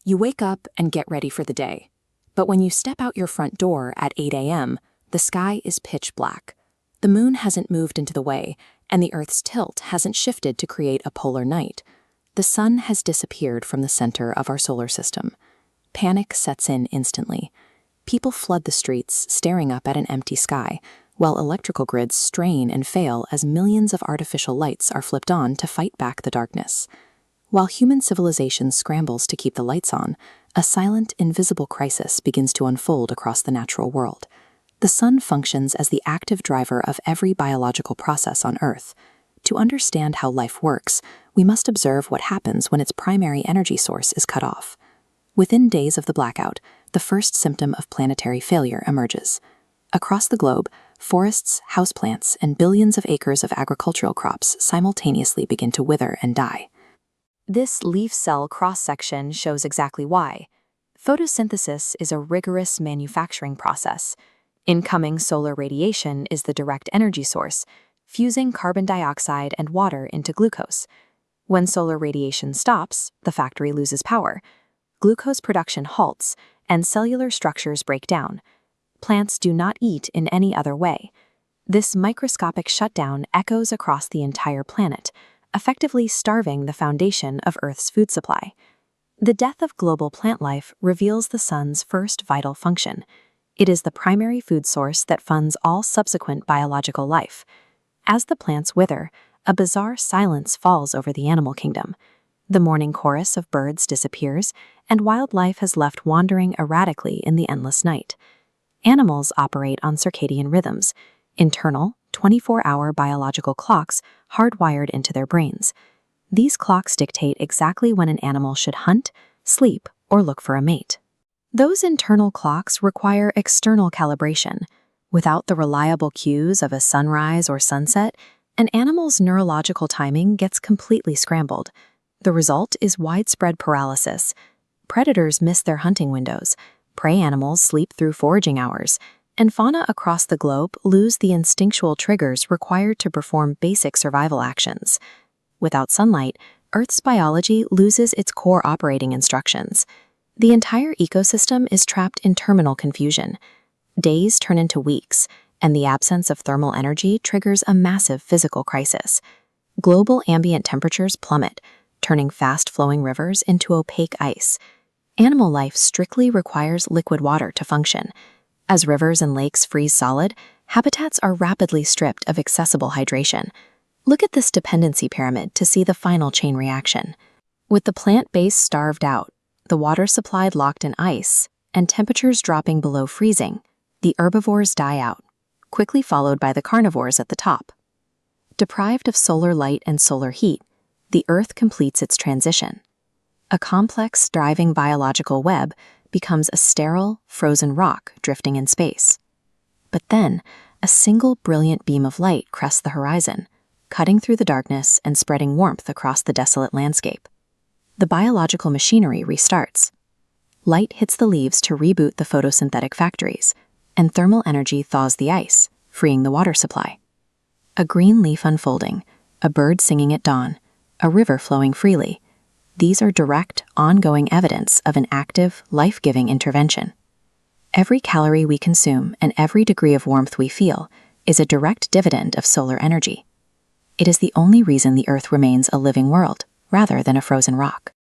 You wake up and get ready for the day. But when you step out your front door at 8 a.m., the sky is pitch black. The moon hasn't moved into the way, and the Earth's tilt hasn't shifted to create a polar night. The sun has disappeared from the center of our solar system. Panic sets in instantly. People flood the streets, staring up at an empty sky, while electrical grids strain and fail as millions of artificial lights are flipped on to fight back the darkness. While human civilization scrambles to keep the lights on, a silent, invisible crisis begins to unfold across the natural world. The sun functions as the active driver of every biological process on Earth. To understand how life works, we must observe what happens when its primary energy source is cut off. Within days of the blackout, the first symptom of planetary failure emerges. Across the globe, forests, houseplants, and billions of acres of agricultural crops simultaneously begin to wither and die. This leaf cell cross-section shows exactly why. Photosynthesis is a rigorous manufacturing process. Incoming solar radiation is the direct energy source, fusing carbon dioxide and water into glucose. When solar radiation stops, the factory loses power. Glucose production halts, and cellular structures break down. Plants do not eat in any other way. This microscopic shutdown echoes across the entire planet, effectively starving the foundation of Earth's food supply. The death of global plant life reveals the sun's first vital function. It is the primary food source that funds all subsequent biological life. As the plants wither, a bizarre silence falls over the animal kingdom. The morning chorus of birds disappears, and wildlife is left wandering erratically in the endless night. Animals operate on circadian rhythms, internal, 24-hour biological clocks hardwired into their brains. These clocks dictate exactly when an animal should hunt, sleep, or look for a mate. Those internal clocks require external calibration. Without the reliable cues of a sunrise or sunset, an animal's neurological timing gets completely scrambled. The result is widespread paralysis. Predators miss their hunting windows, prey animals sleep through foraging hours, and fauna across the globe lose the instinctual triggers required to perform basic survival actions. Without sunlight, Earth's biology loses its core operating instructions. The entire ecosystem is trapped in terminal confusion. Days turn into weeks, and the absence of thermal energy triggers a massive physical crisis. Global ambient temperatures plummet, turning fast-flowing rivers into opaque ice. Animal life strictly requires liquid water to function. As rivers and lakes freeze solid, habitats are rapidly stripped of accessible hydration. Look at this dependency pyramid to see the final chain reaction. With the plant base starved out, the water supply locked in ice, and temperatures dropping below freezing, the herbivores die out, quickly followed by the carnivores at the top. Deprived of solar light and solar heat, the Earth completes its transition. A complex, thriving biological web becomes a sterile, frozen rock drifting in space. But then, a single brilliant beam of light crests the horizon, cutting through the darkness and spreading warmth across the desolate landscape. The biological machinery restarts. Light hits the leaves to reboot the photosynthetic factories, and thermal energy thaws the ice, freeing the water supply. A green leaf unfolding, a bird singing at dawn, a river flowing freely. These are direct, ongoing evidence of an active, life-giving intervention. Every calorie we consume and every degree of warmth we feel is a direct dividend of solar energy. It is the only reason the Earth remains a living world, rather than a frozen rock.